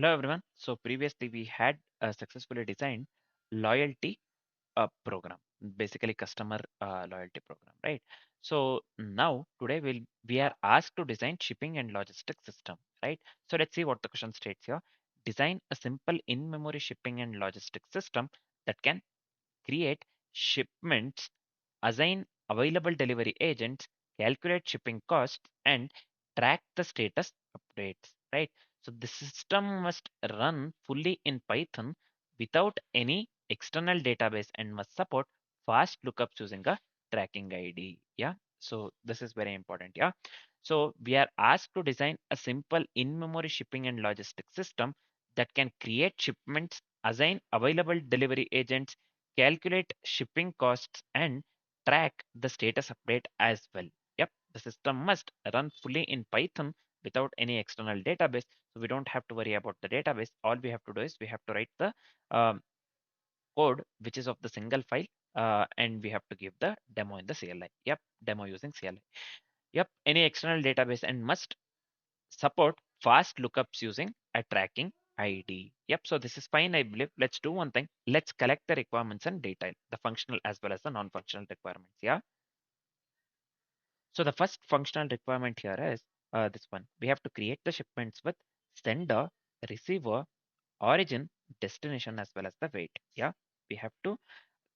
Hello everyone. So previously we had successfully designed loyalty program, basically customer loyalty program, right? So now today we are asked to design shipping and logistics system, right? So let's see what the question states here. Design a simple in-memory shipping and logistics system that can create shipments, assign available delivery agents, calculate shipping costs, and track the status updates, right? So the system must run fully in Python without any external database and must support fast lookups using a tracking ID. Yeah. So this is very important. Yeah. So we are asked to design a simple in-memory shipping and logistics system that can create shipments, assign available delivery agents, calculate shipping costs, and track the status update as well. Yep, the system must run fully in Python without any external database. So we don't have to worry about the database. All we have to do is we have to write the um, code which is of the single file, and we have to give the demo in the CLI. Yep, demo using CLI. Yep, any external database and must support fast lookups using a tracking ID. Yep, so this is fine, I believe. Let's do one thing. Let's collect the requirements and detail, the functional as well as the non-functional requirements. Yeah. So the first functional requirement here is this one. We have to create the shipments with sender, receiver, origin, destination, as well as the weight. Yeah. We have to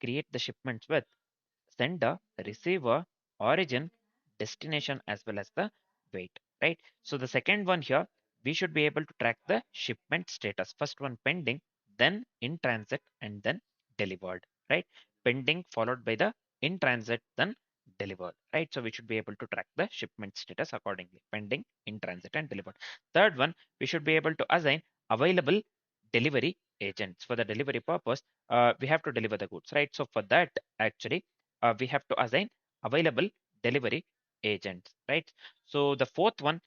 create the shipments with sender, receiver, origin, destination, as well as the weight, right? So the second one here, we should be able to track the shipment status. First one pending, then in transit, and then delivered, right? Pending followed by the in transit, then delivered, right? So we should be able to track the shipment status accordingly, pending, in transit, and delivered. Third one, we should be able to assign available delivery agents. For the delivery purpose, we have to deliver the goods, right? So for that, actually, we have to assign available delivery agents, right? So the fourth one,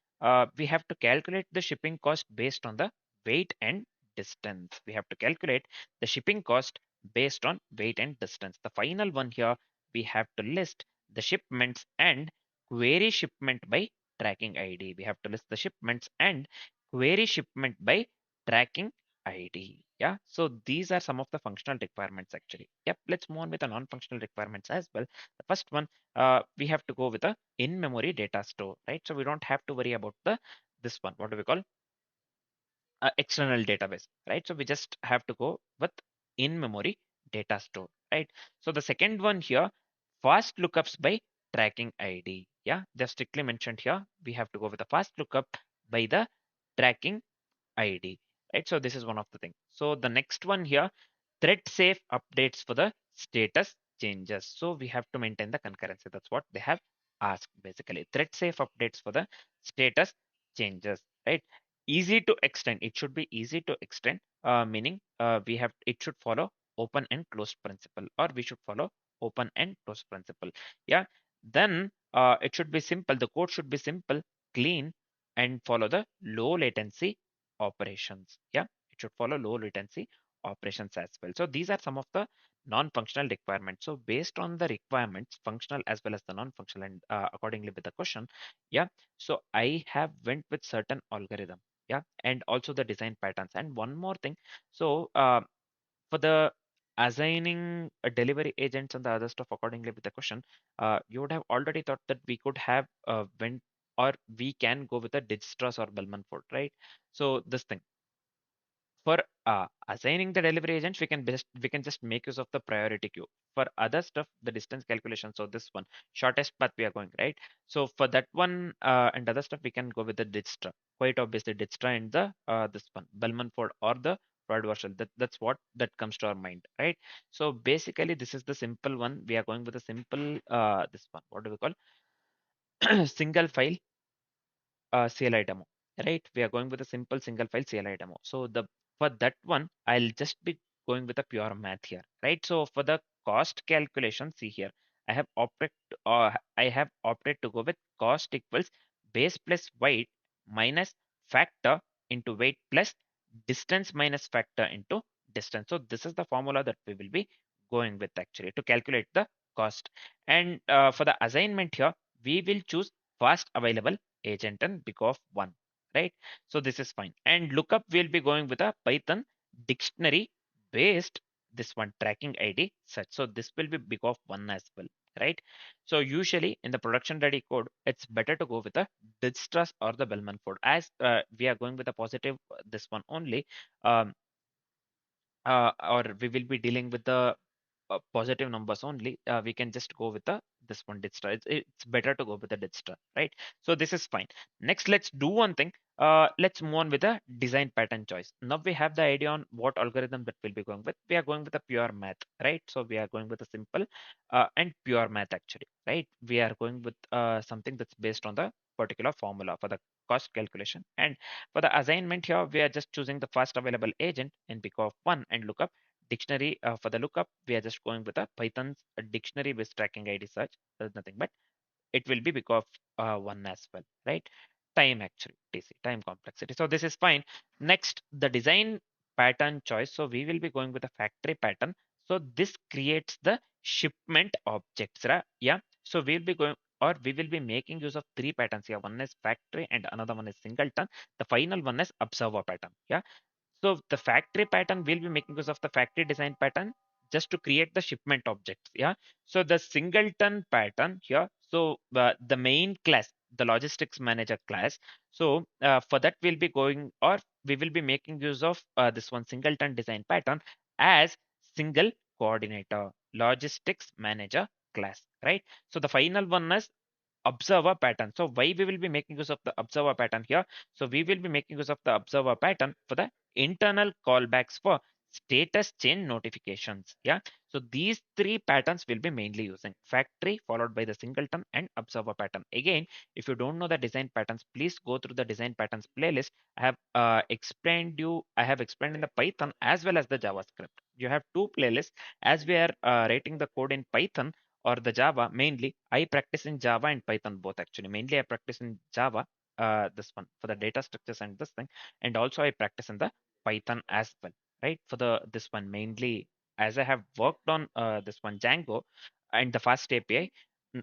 we have to calculate the shipping cost based on the weight and distance. We have to calculate the shipping cost based on weight and distance. The final one here, we have to list the shipments and query shipment by tracking ID. We have to list the shipments and query shipment by tracking ID. Yeah, so these are some of the functional requirements actually. Yep, let's move on with the non-functional requirements as well. The first one, we have to go with a in-memory data store, right? So we don't have to worry about the this one. What do we call external database, right? So we just have to go with in-memory data store, right? So the second one here, fast lookups by tracking ID. Yeah, they're strictly mentioned here. We have to go with a fast lookup by the tracking ID, right? So this is one of the things. So the next one here, thread safe updates for the status changes. So we have to maintain the concurrency. That's what they have asked basically. Thread safe updates for the status changes, right? Easy to extend. It should be easy to extend, meaning it should follow open and closed principle, or we should follow open and closed principle. Yeah. Then it should be simple. The code should be simple, clean, and follow the low latency operations. Yeah, it should follow low latency operations as well. So these are some of the non-functional requirements. So based on the requirements, functional as well as the non-functional, and accordingly with the question, yeah. So I have went with certain algorithm, yeah, and also the design patterns. And one more thing, so for the assigning a delivery agents and the other stuff accordingly with the question, you would have already thought that we could have went, or we can go with a Dijkstra's or Bellman Ford, right? So this thing, for assigning the delivery agents, we can just make use of the priority queue. For other stuff, the distance calculation, so this one, shortest path we are going, right? So for that one and other stuff, we can go with the Dijkstra. Quite obviously, Dijkstra and the this one, Bellman Ford or the Freud version. That's what that comes to our mind, right? So basically, this is the simple one. We are going with a simple this one. What do we call single file CLI demo, right? We are going with a simple single file CLI demo. So the for that one, I'll just be going with a pure math here, right? So for the cost calculation, see here, I have opted to go with cost equals base plus weight minus factor into weight plus distance minus factor into distance. So this is the formula that we will be going with actually to calculate the cost. And for the assignment here, we will choose fast available agent and big of 1, right? So this is fine. And lookup will be going with a Python dictionary based this one tracking ID such. So this will be big of one as well, right? So usually in the production ready code, it's better to go with the Dijkstra's or the Bellman code. As we are going with a positive this one only, um, or we will be dealing with the positive numbers only, we can just go with the this one Dijkstra. It's better to go with the Dijkstra, right? So this is fine. Next, let's do one thing. Let's move on with the design pattern choice. Now we have the idea on what algorithm that we'll be going with. We are going with a pure math, right? So we are going with a simple and pure math actually, right? We are going with something that's based on the particular formula for the cost calculation. And for the assignment here, we are just choosing the first available agent in pick of one and lookup dictionary. For the lookup, we are just going with a Python's dictionary based tracking ID search. There's nothing but it will be because of one as well, right? Time actually, TC, time complexity. So this is fine. Next, the design pattern choice. So we will be going with a factory pattern. So this creates the shipment objects, right? Yeah. So we'll be going or we will be making use of three patterns here. One is factory and another one is singleton. The final one is observer pattern. Yeah. So the factory pattern will be making use of the factory design pattern just to create the shipment objects. Yeah. So the singleton pattern here. So the main class, the logistics manager class. So for that we'll be going or we will be making use of this one singleton design pattern as single coordinator logistics manager class, right? So the final one is observer pattern. So why we will be making use of the observer pattern here? So we will be making use of the observer pattern for the internal callbacks for status change notifications. Yeah. So these three patterns will be mainly using factory followed by the singleton and observer pattern. Again, if you don't know the design patterns, please go through the design patterns playlist. I have explained in the Python as well as the JavaScript. You have two playlists as we are writing the code in Python or the Java mainly. I practice in Java and Python both actually. Mainly I practice in Java, this one for the data structures and this thing, and also I practice in the Python as well, right? For the this one mainly as I have worked on this one Django and the fast API,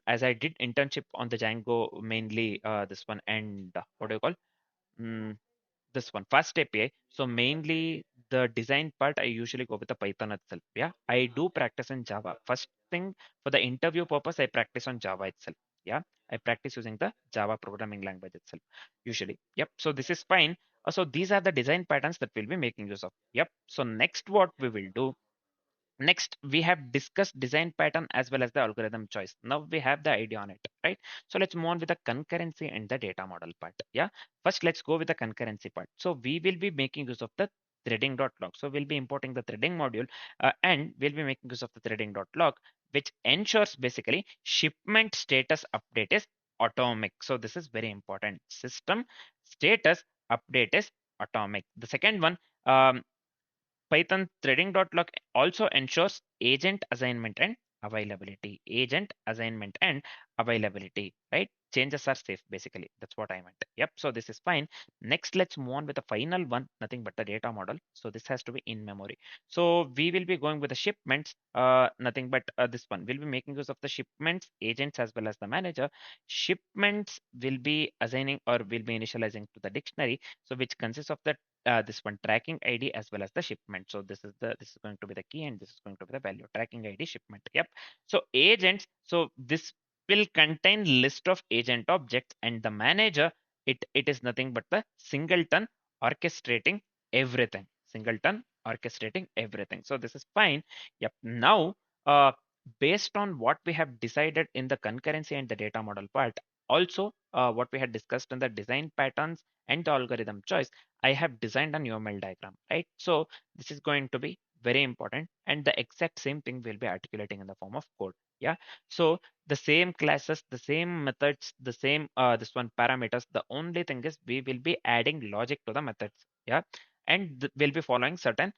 as I did internship on the Django mainly this one and what do you call? Mm, this one fast API. So mainly the design part, I usually go with the Python itself. Yeah, I do practice in Java. First thing for the interview purpose, I practice on Java itself. Yeah, I practice using the Java programming language itself usually. Yep. So this is fine. So these are the design patterns that we'll be making use of. Yep. So next, what we will do. Next, we have discussed design pattern as well as the algorithm choice. Now we have the idea on it, right? So let's move on with the concurrency and the data model part. Yeah. First, let's go with the concurrency part. So we will be making use of the threading.log. So we'll be importing the threading module and we'll be making use of the threading.log, which ensures basically shipment status update is atomic. So this is very important. System status update is atomic. The second one, Python threading.log also ensures agent assignment and availability. Agent assignment and availability, right? Changes are safe, basically. That's what I meant. Yep. So this is fine. Next, let's move on with the final one, nothing but the data model. So this has to be in memory. So we will be going with the shipments, nothing but this one. We'll be making use of the shipments, agents, as well as the manager. Shipments will be assigning or will be initializing to the dictionary. So which consists of the this one tracking ID as well as the shipment. So this is going to be the key and this is going to be the value tracking ID shipment. Yep. So agents. So this will contain list of agent objects and the manager. It is nothing but the singleton orchestrating everything. Singleton orchestrating everything. So this is fine. Yep. Now, based on what we have decided in the concurrency and the data model part, also what we had discussed in the design patterns and the algorithm choice, I have designed an UML diagram, right? So this is going to be very important and the exact same thing we'll be articulating in the form of code. Yeah. So the same classes, the same methods, the same this one parameters. The only thing is we will be adding logic to the methods. Yeah. And we'll be following certain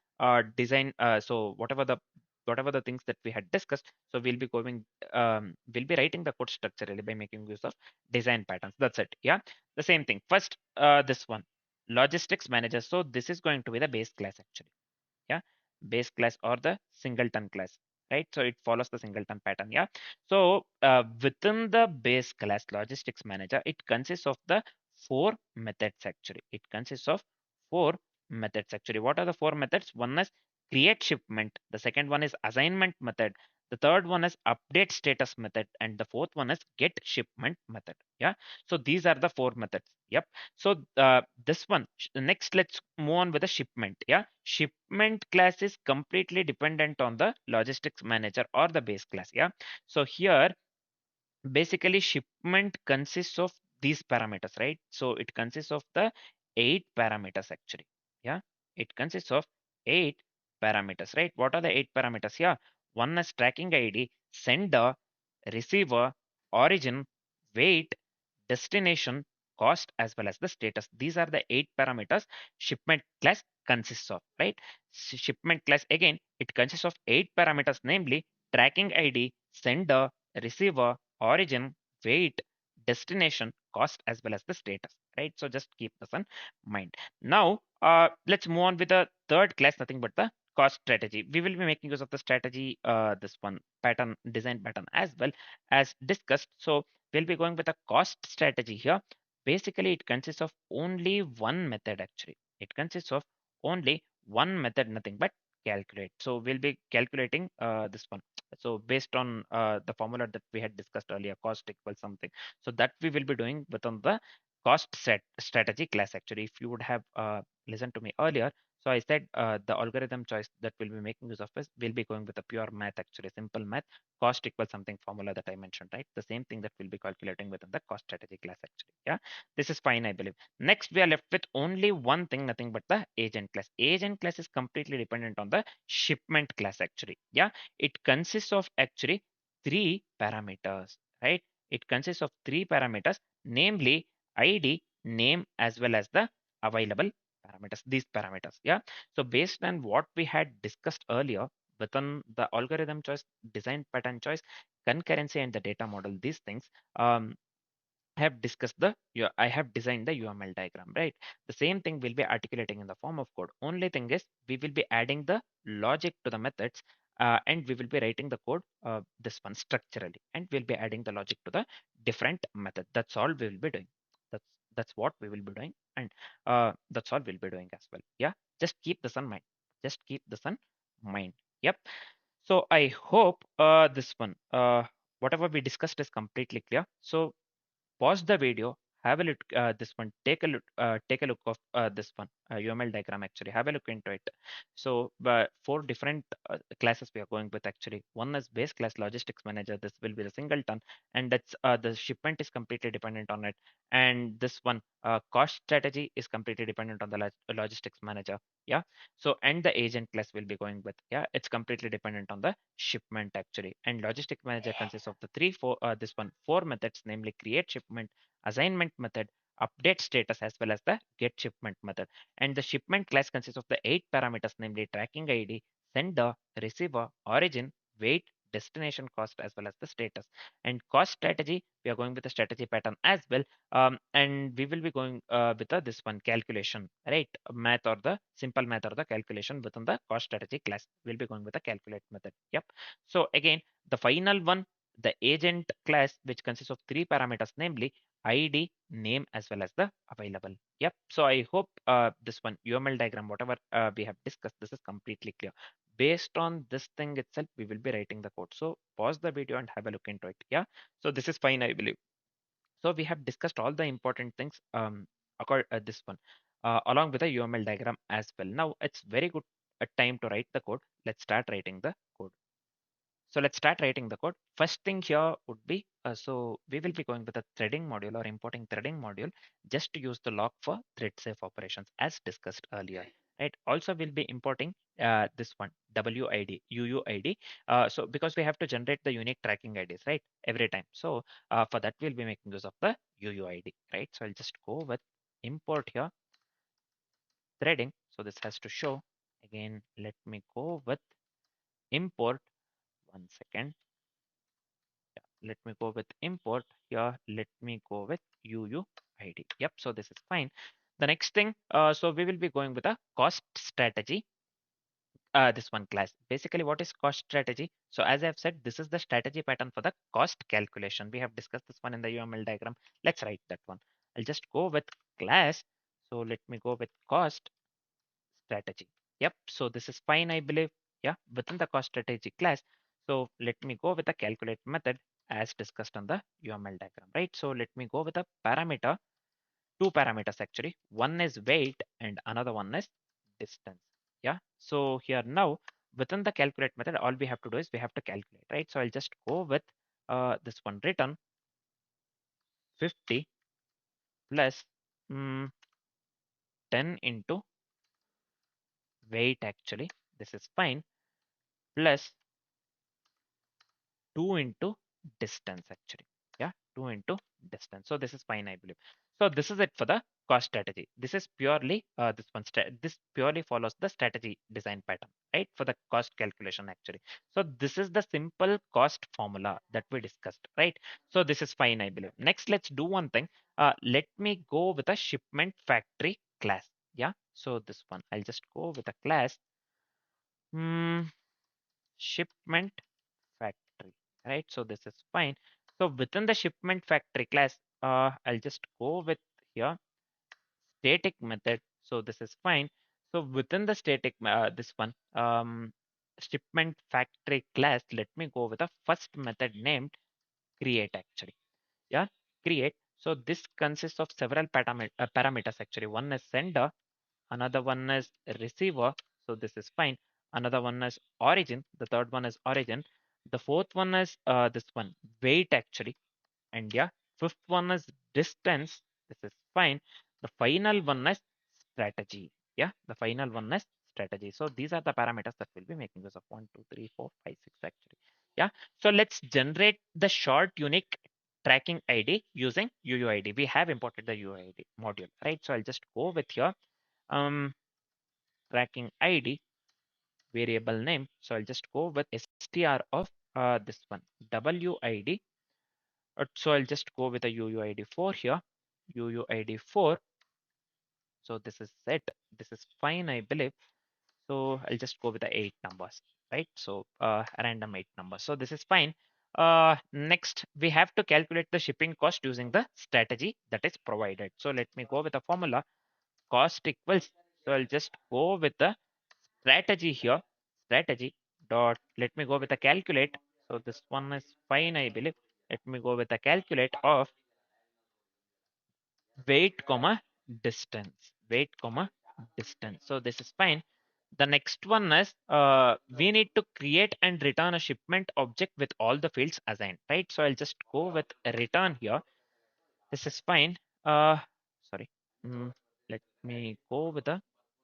design. So whatever the things that we had discussed. So we'll be writing the code structurally by making use of design patterns. That's it. Yeah. The same thing. First, this one logistics manager. So this is going to be the base class actually. Yeah, base class or the singleton class, right? So it follows the singleton pattern. Yeah. So within the base class logistics manager, it consists of the four methods actually. It consists of four methods actually. What are the four methods? One is create shipment. The second one is assignment method. The third one is update status method, and the fourth one is get shipment method. Yeah. So these are the four methods. Yep. So this one next, let's move on with the shipment. Yeah. Shipment class is completely dependent on the logistics manager or the base class. Yeah. So here basically shipment consists of these parameters, right? So it consists of the eight parameters actually. Yeah, it consists of eight parameters, right? What are the eight parameters? Yeah, one is tracking ID, sender, receiver, origin, weight, destination, cost, as well as the status. These are the eight parameters shipment class consists of, right? Shipment class again, it consists of eight parameters, namely tracking ID, sender, receiver, origin, weight, destination, cost, as well as the status, right? So just keep this in mind. Now, let's move on with the third class, nothing but the cost strategy. We will be making use of the strategy, this one pattern, design pattern as well as discussed. So we'll be going with a cost strategy here. Basically, it consists of only one method actually. It consists of only one method, nothing but calculate. So we'll be calculating this one. So based on the formula that we had discussed earlier, cost equals something. So that we will be doing within the cost set strategy class actually. If you would have listened to me earlier, so I said the algorithm choice that we'll be making use of is we'll be going with a pure math actually, simple math. Cost equals something formula that I mentioned, right? The same thing that we'll be calculating within the cost strategy class actually. Yeah, this is fine, I believe. Next, we are left with only one thing, nothing but the agent class. Agent class is completely dependent on the shipment class actually. Yeah, it consists of actually three parameters, right? It consists of three parameters, namely ID, name, as well as the available parameters, these parameters. Yeah. So based on what we had discussed earlier within the algorithm choice, design pattern choice, concurrency, and the data model, these things, um, I have discussed I have designed the UML diagram, right? The same thing will be articulating in the form of code. Only thing is we will be adding the logic to the methods, and we will be writing the code, this one structurally, and we'll be adding the logic to the different method. That's all we will be doing. That's that's what we will be doing, and that's all we'll be doing as well. Yeah, just keep this in mind. Just keep this in mind. Yep. So I hope this one, whatever we discussed is completely clear. So pause the video, have a look this one, take a look of this one UML diagram actually, have a look into it. So four different classes we are going with actually. One is base class logistics manager, this will be the singleton, and that's the shipment is completely dependent on it. And this one cost strategy is completely dependent on the logistics manager. Yeah. So and the agent class will be going with, yeah, it's completely dependent on the shipment actually. And logistic manager consists of the this one four methods, namely create shipment, assignment method, update status, as well as the get shipment method. And the shipment class consists of the eight parameters, namely tracking ID, sender, receiver, origin, weight, destination, cost, as well as the status. And cost strategy, we are going with the strategy pattern as well. And we will be going with this one calculation, right? Math or the simple math or the calculation within the cost strategy class. We'll be going with the calculate method. Yep. So again, the final one, the agent class, which consists of three parameters, namely ID, name, as well as the available. Yep. So I hope this one UML diagram, whatever we have discussed, this is completely clear. Based on this thing itself, we will be writing the code. So pause the video and have a look into it. Yeah. So this is fine, I believe. So we have discussed all the important things this one along with the UML diagram as well. Now it's very good time to write the code. Let's start writing the code. So let's start writing the code. First thing here would be, so we will be going with a threading module or importing threading module just to use the lock for thread safe operations as discussed earlier. Right. Also, we'll be importing this one WID, UUID. So because we have to generate the unique tracking IDs, right, every time. So for that, we'll be making use of the UUID, right? So I'll just go with import here, threading. So this has to show again. Let me go with import. One second. Let me go with import here. Let me go with UUID. Yep. So this is fine. The next thing, so we will be going with a cost strategy. This one class. Basically, what is cost strategy? So as I've said, this is the strategy pattern for the cost calculation. We have discussed this one in the UML diagram. Let's write that one. I'll just go with class. So let me go with cost strategy. Yep. So this is fine, I believe. Yeah. Within the cost strategy class. So let me go with the calculate method as discussed on the UML diagram, right? So let me go with a parameter, two parameters actually. One is weight and another one is distance. Yeah. So here now within the calculate method, all we have to do is we have to calculate, right? So I'll just go with this one return 50 plus 10 into weight actually. This is fine plus 2 into distance actually. Yeah, 2 into distance. So this is fine, I believe. So this is it for the cost strategy. This is purely this purely follows the strategy design pattern, right? For the cost calculation actually. So this is the simple cost formula that we discussed, right? So this is fine, I believe. Next, let's do one thing. Let me go with a shipment factory class. Yeah. So this one, I'll just go with a class. Hmm, shipment factory, right? So this is fine. So within the shipment factory class, I'll just go with here static method. So this is fine. So within the static, this one, shipment factory class, let me go with a first method named create actually. Yeah, create. So this consists of several parameters actually. One is sender, another one is receiver. So this is fine. Another one is origin. The third one is origin. The fourth one is this one, weight actually. And yeah, fifth one is distance. This is fine. The final one is strategy. Yeah, the final one is strategy. So these are the parameters that we'll be making use of 1, 2, 3, 4, 5, 6 actually. Yeah. So let's generate the short unique tracking ID using UUID. We have imported the UUID module, right? So I'll just go with here tracking ID variable name. So I'll just go with str of this one WID. So I'll just go with a UUID 4 here. UUID 4. So this is set. This is fine, I believe. So I'll just go with the 8 numbers, right? So random 8 numbers. So this is fine. Next, we have to calculate the shipping cost using the strategy that is provided. So let me go with the formula cost equals. So I'll just go with the strategy here. Strategy dot. Let me go with the calculate. So this one is fine, I believe. Let me go with the calculate of weight comma distance. Weight comma distance. So this is fine. The next one is we need to create and return a shipment object with all the fields assigned, right? So I'll just go with a return here. This is fine. Sorry. Mm, Let me go with the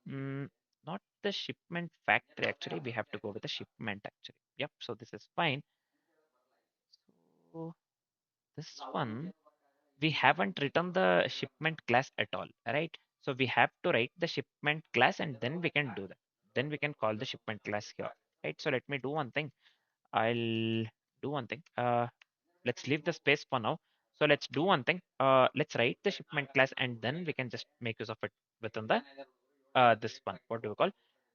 mm, not the shipment factory actually. We have to go with the shipment actually. Yep. So this is fine. So this one we haven't written the shipment class at all, right? So we have to write the shipment class and then we can do that. Then we can call the shipment class here, right? So let me do one thing. I'll do one thing. Let's leave the space for now. So let's do one thing. Let's write the shipment class and then we can just make use of it within the this one. What do we call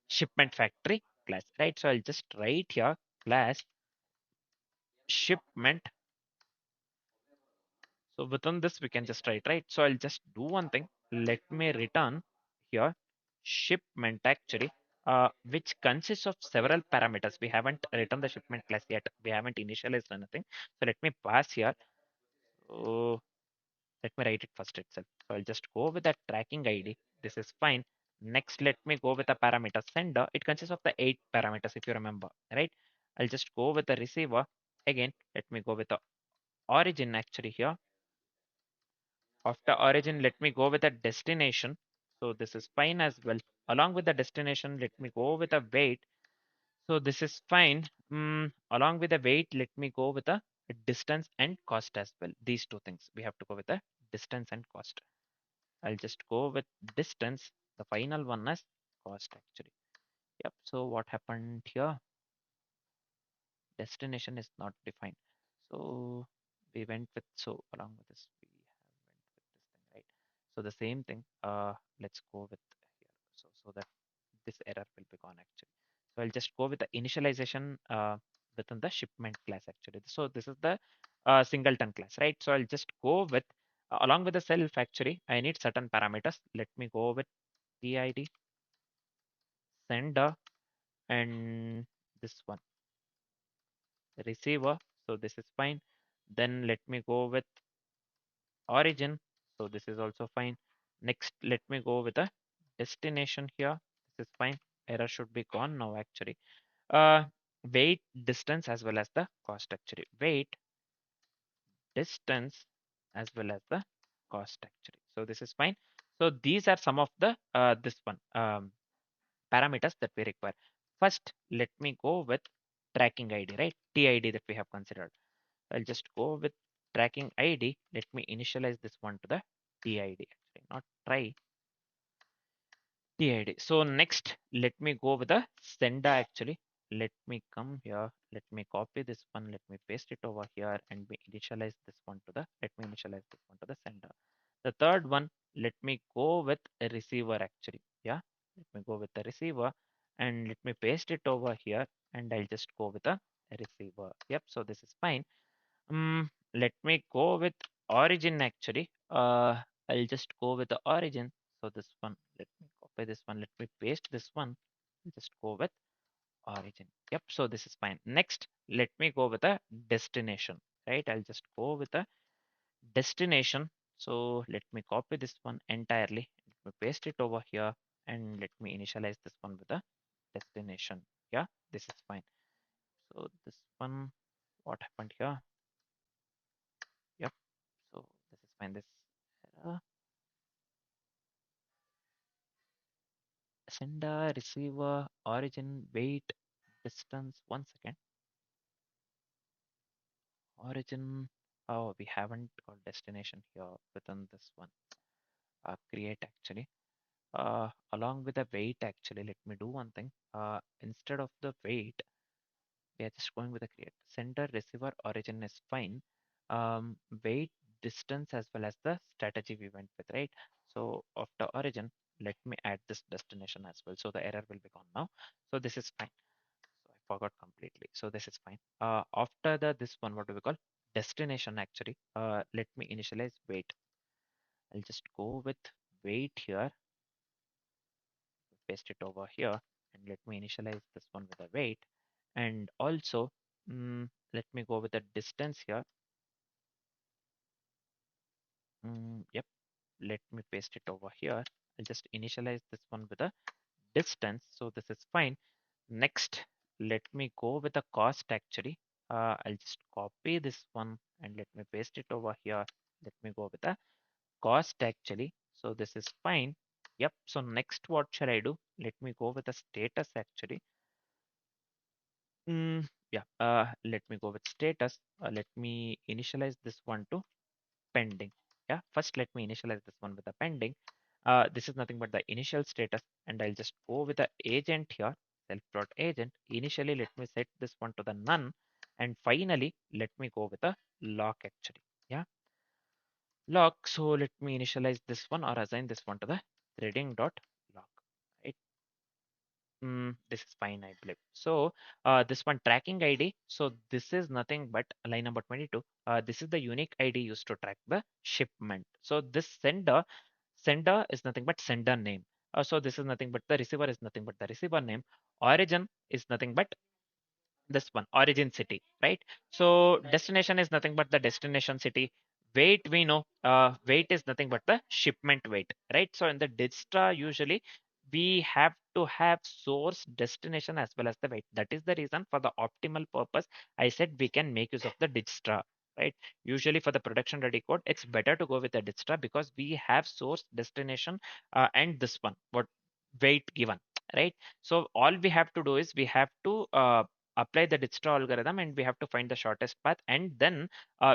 shipment factory class, right? So I'll just write here class shipment. So within this, we can just write, right? So I'll just do one thing. Let me return here shipment actually, which consists of several parameters. We haven't written the shipment class yet. We haven't initialized anything. So let me pass here. So let me write it first itself. So I'll just go with the tracking ID. This is fine. Next, let me go with the parameter sender. It consists of the 8 parameters, if you remember, right? I'll just go with the receiver. Again, let me go with the origin actually here. After origin, let me go with a destination. So this is fine as well. Along with the destination, let me go with a weight. So this is fine. Along with the weight, let me go with a distance and cost as well. These two things we have to go with the distance and cost. I'll just go with distance. The final one is cost actually. Yep. So what happened here? Destination is not defined. So we went with, so along with this, we have went with this thing, right? So the same thing, let's go with here. So that this error will be gone actually. So I'll just go with the initialization within the shipment class actually. So this is the singleton class, right? So I'll just go with Along with the self, actually, I need certain parameters. Let me go with TID, sender, and this one, receiver. So this is fine. Then let me go with origin. So this is also fine. Next, let me go with a destination here. This is fine. Error should be gone now, actually. Uh, Weight, distance, as well as the cost, actually. Weight, distance, as well as the cost, actually. So this is fine. So these are some of the this one parameters that we require. First, let me go with tracking ID, right? TID that we have considered. I'll just go with tracking ID. Let me initialize this one to the TID, actually, not try TID. So next, let me go with the sender, actually. Let me come here. Let me copy this one. Let me paste it over here and we initialize this one to the, let me initialize this one to the sender. The third one, let me go with a receiver, actually. Yeah, let me go with the receiver and let me paste it over here and I'll just go with a receiver. Yep, so this is fine. Let me go with origin, actually. I'll just go with the origin. So this one, let me copy this one. Let me paste this one. Just go with origin. Yep. So this is fine. Next, let me go with a destination. Right. I'll just go with a destination. So let me copy this one entirely. Let me paste it over here and let me initialize this one with a destination. Yeah. This is fine. So this one, what happened here? Yep. So this is fine. This sender, receiver, origin, weight, distance. One second. Origin. Oh, we haven't got destination here within this one. Create, actually. Along with the weight, actually, let me do one thing. Instead of the weight, we are just going with the create. Sender, receiver, origin is fine. Weight, distance, as well as the strategy we went with, right? So after origin, let me add this destination as well. So the error will be gone now. So this is fine. So I forgot completely. So this is fine. After the this one, what do we call? Destination, actually. Let me initialize weight. I'll just go with weight here, paste it over here, and let me initialize this one with a weight. And also, let me go with the distance here. Yep, let me paste it over here. I'll just initialize this one with a distance. So this is fine. Next, let me go with the cost, actually. I'll just copy this one and let me paste it over here. Let me go with the cost, actually. So this is fine. Yep. So next, what should I do? Let me go with the status, actually. Yeah. Let me go with status. Let me initialize this one to pending. Yeah. First, let me initialize this one with the pending. This is nothing but the initial status, and I'll just go with the agent here, self.agent. Initially, let me set this one to the none, and finally, let me go with the lock, actually. Yeah, lock. So let me initialize this one or assign this one to the threading dot lock. Right. This is fine, I believe. So this one tracking ID. So this is nothing but line number 22. This is the unique ID used to track the shipment. So this sender is nothing but sender name. So this is nothing but the receiver is nothing but the receiver name. Origin is nothing but this one origin city, right? So destination is nothing but the destination city. Weight, we know, weight is nothing but the shipment weight, right? So in the Digstra, usually we have to have source, destination, as well as the weight. That is the reason for the optimal purpose I said we can make use of the Digstra, right? Usually for the production ready code, it's better to go with the Digstra because we have source, destination, and this one what weight given, right? So all we have to do is we have to apply the Dijkstra algorithm and we have to find the shortest path, and then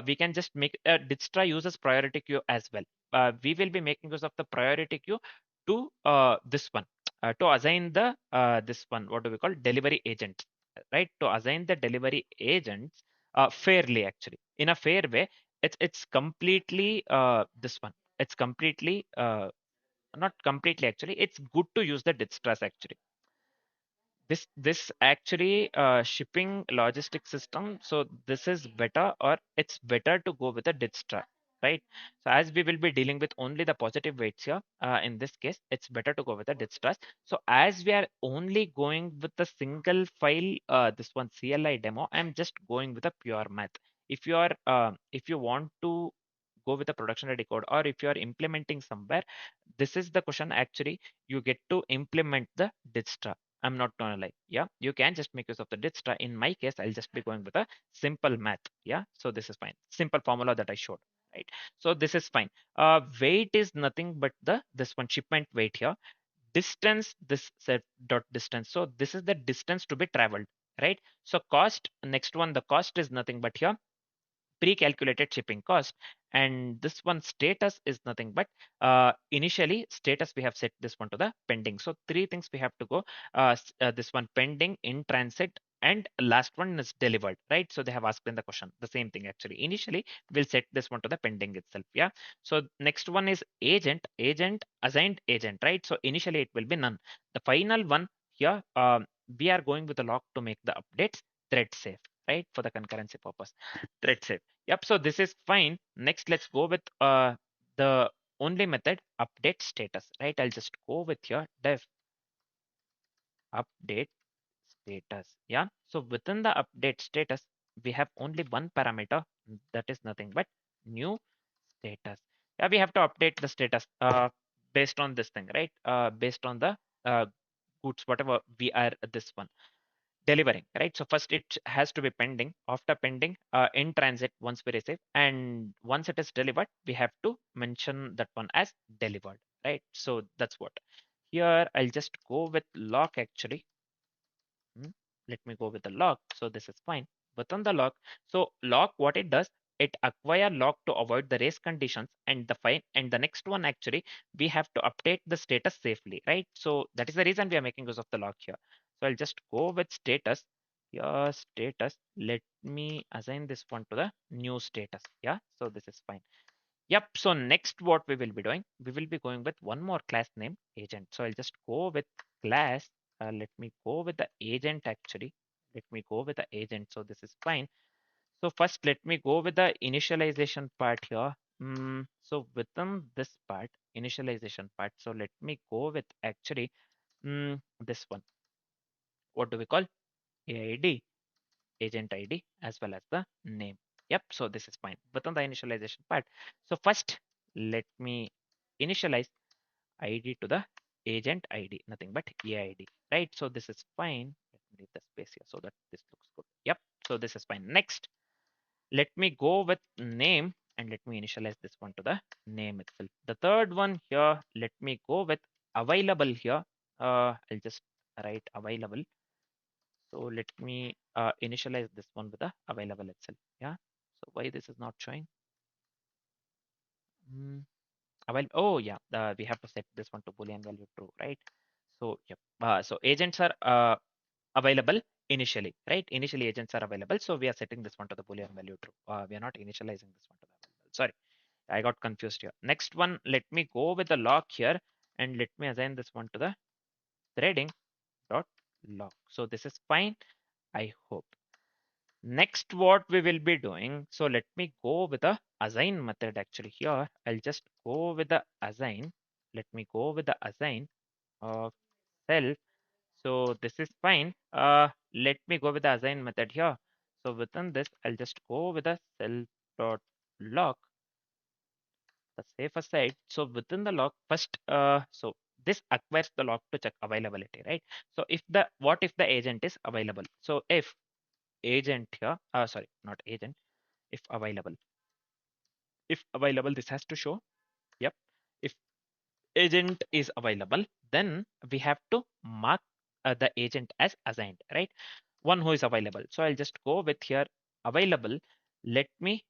we can just make Dijkstra uses priority queue as well. We will be making use of the priority queue to this one, to assign the this one, what do we call, delivery agent, right? To assign the delivery agents fairly, actually, in a fair way. It's completely this one. It's completely not completely, actually. It's good to use the Dijkstras, actually. This actually shipping logistic system, so this is better, or it's better to go with a Dijkstra. right? So as we will be dealing with only the positive weights here, in this case, it's better to go with the distras. So as we are only going with the single file, this one CLI demo, I'm just going with a pure math. If you want to go with a production ready code, or if you are implementing somewhere, this is the question actually. You get to implement the distra. I'm not gonna lie. Yeah, you can just make use of the distra. In my case, I'll just be going with a simple math. Yeah, so this is fine. Simple formula that I showed, right? So this is fine. Weight is nothing but the this one shipment weight here. Distance, this set dot distance. So this is the distance to be traveled, right? So cost, next one, the cost is nothing but here pre-calculated shipping cost, and this one status is nothing but initially status we have set this one to the pending. So three things we have to go, this one pending, in transit, and last one is delivered, right? So they have asked in the question the same thing. Actually initially we'll set this one to the pending itself. Yeah, so next one is agent, agent assigned agent, right? So initially it will be none. The final one here, we are going with the lock to make the updates thread safe, right, for the concurrency purpose. Thread safe. Yep, so this is fine. Next, let's go with the only method, update status, right? I'll just go with your def update status. Yeah, so within the update status, we have only one parameter, that is nothing but new status. Yeah, we have to update the status based on this thing, right? Based on the goods, whatever we are this one delivering, right? So first it has to be pending. After pending, in transit once we receive, and once it is delivered, we have to mention that one as delivered, right? So that's what. Here I'll just go with lock actually. Hmm, Let me go with the lock. So this is fine. But on the lock, so lock, what it does, it acquire lock to avoid the race conditions, and the fine, and the next one actually we have to update the status safely, right? So that is the reason we are making use of the lock here. So I'll just go with status. Here status. Let me assign this one to the new status. Yeah. So this is fine. Yep. So next, what we will be doing, we will be going with one more class name agent. So I'll just go with class. Let me go with the agent actually. Let me go with the agent. So this is fine. So first, let me go with the initialization part here. So within this part, initialization part. So let me go with actually this one. What do we call? AID, agent ID, as well as the name. Yep. So this is fine within the initialization part. So first, let me initialize ID to the agent ID, nothing but AID, right? So this is fine. Let me leave the space here so that this looks good. Yep. So this is fine. Next, let me go with name, and let me initialize this one to the name itself. The third one here, let me go with available here. I'll just write available. So let me initialize this one with the available itself. Yeah. So why this is not showing? Mm, oh yeah, we have to set this one to Boolean value true, right? So yep. So agents are available initially, right? Initially agents are available. So we are setting this one to the Boolean value true. We are not initializing this one to the available. Sorry, I got confused here. Next one, let me go with the lock here, and let me assign this one to the threading dot lock. So this is fine, I hope. Next, what we will be doing, so let me go with the assign method actually here. I'll just go with the assign. Let me go with the assign of self. So this is fine. Let me go with the assign method here. So within this, I'll just go with the self dot lock, the safer side. So within the lock first, so this acquires the lock to check availability, right? So if the, what if the agent is available? So if agent here, sorry, not agent, if available, this has to show. Yep. If agent is available, then we have to mark the agent as assigned, right? One who is available. So I'll just go with here available. Let me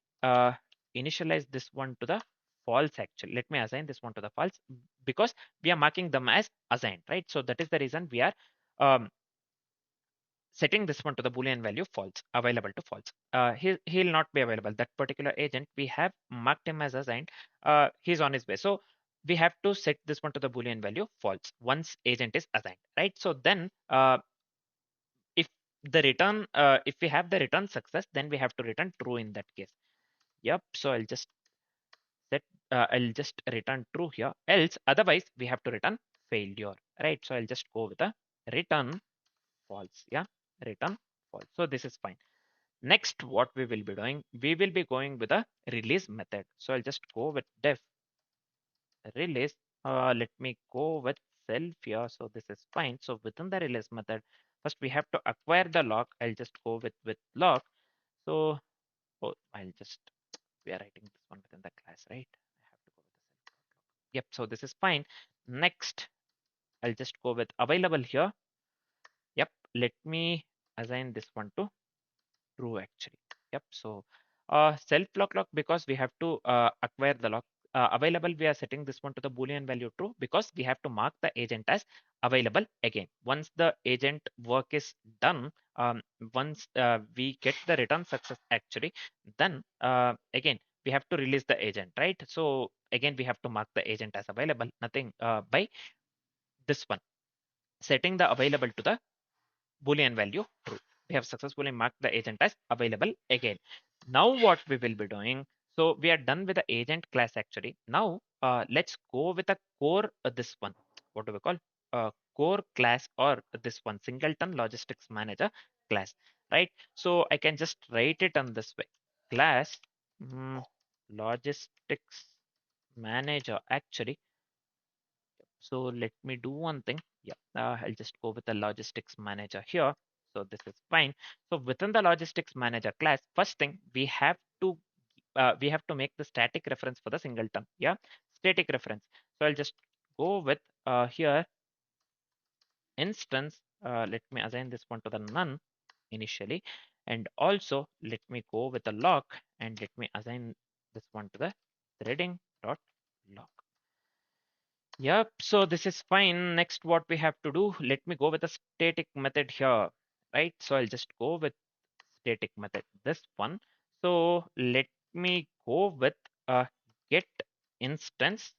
initialize this one to the false actually. Let me assign this one to the false, because we are marking them as assigned, right? So that is the reason we are um, setting this one to the Boolean value false, available to false. He'll not be available. That particular agent, we have marked him as assigned. He's on his way. So we have to set this one to the Boolean value false once agent is assigned, right? So then if the return, if we have the return success, then we have to return true in that case. Yep. So I'll just set I'll just return true here, else otherwise we have to return failure, right? So I'll just go with a return false. Yeah, return false. So this is fine. Next, what we will be doing, we will be going with a release method. So I'll just go with def release. Let me go with self here. So this is fine. So within the release method, first we have to acquire the lock. I'll just go with lock. So oh, I'll just we are writing this one within the class, right? I have to go with the self. Yep. So this is fine. Next, I'll just go with available here. Yep. Let me assign this one to true actually. Yep. So self lock because we have to acquire the lock. Available, we are setting this one to the Boolean value true because we have to mark the agent as available again. Once the agent work is done, once we get the return success actually, then again we have to release the agent, right? So again we have to mark the agent as available. Nothing by this one setting the available to the Boolean value true. We have successfully marked the agent as available again. Now what we will be doing, so we are done with the agent class actually. Now let's go with a core this one. What do we call? Core class or this one singleton logistics manager class, right? So I can just write it on this way. Class logistics manager actually. So let me do one thing. Yeah, I'll just go with the logistics manager here. So this is fine. So within the logistics manager class, first thing we have to make the static reference for the singleton. Yeah, static reference. So I'll just go with here instance. Let me assign this one to the none initially, and also let me go with the lock and let me assign this one to the threading dot lock. Yep, so this is fine. Next, what we have to do, let me go with a static method here, right? So I'll just go with static method, this one. So let me go with a get instance,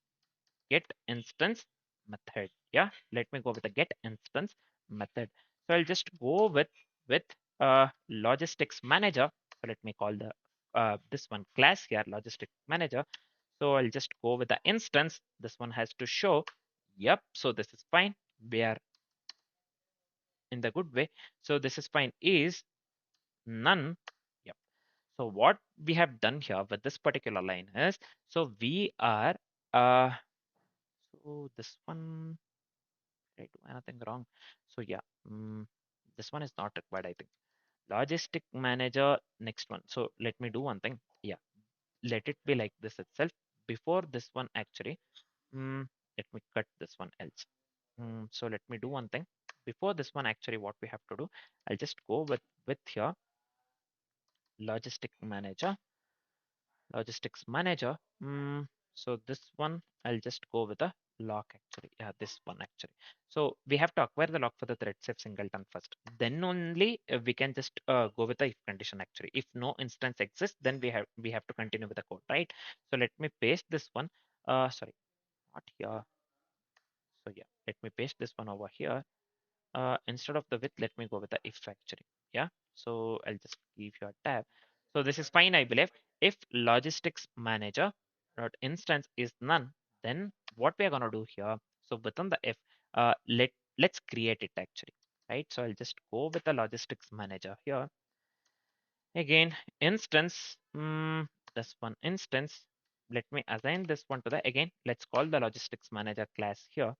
get instance method. Yeah, let me go with a get instance method. So I'll just go with logistics manager. So let me call the this one class here, logistics manager. So I'll just go with the instance. This one has to show. Yep. So this is fine. We are in the good way. So this is fine is none. Yep. So what we have done here with this particular line is, so we are, so this one, did I do anything wrong? So yeah, this one is not required, I think. Logistic manager, next one. So let me do one thing. Yeah, let it be like this itself. Before this one actually, Mm, let me cut this one else. So let me do one thing. Before this one, actually, what we have to do, I'll just go with here logistic manager, logistics manager. So this one, I'll just go with a lock actually. Yeah, this one actually. So we have to acquire the lock for the thread safe singleton first. Then only we can just go with the if condition actually. If no instance exists, then we have to continue with the code, right? So let me paste this one. Sorry, not here. So yeah, let me paste this one over here. Instead of the with, let me go with the if actually. Yeah. So I'll just give you a tab. So this is fine, I believe. If logistics manager dot instance is none, then what we are gonna do here? So within the if, let's create it actually, right? So I'll just go with the logistics manager here. Again, instance, this one instance. Let me assign this one to the again. Let's call the logistics manager class here.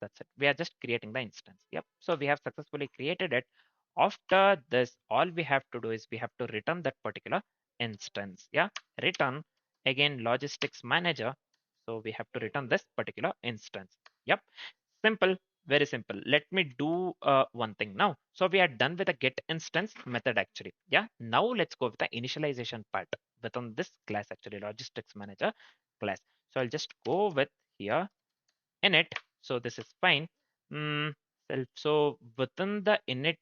That's it. We are just creating the instance. Yep. So we have successfully created it. After this, all we have to do is we have to return that particular instance. Yeah. Return again logistics manager. So we have to return this particular instance. Yep. Simple, very simple. Let me do one thing now. So we are done with the get instance method actually. Yeah. Now let's go with the initialization part within this class actually, logistics manager class. So I'll just go with here init. So this is fine. Mm, so within the init,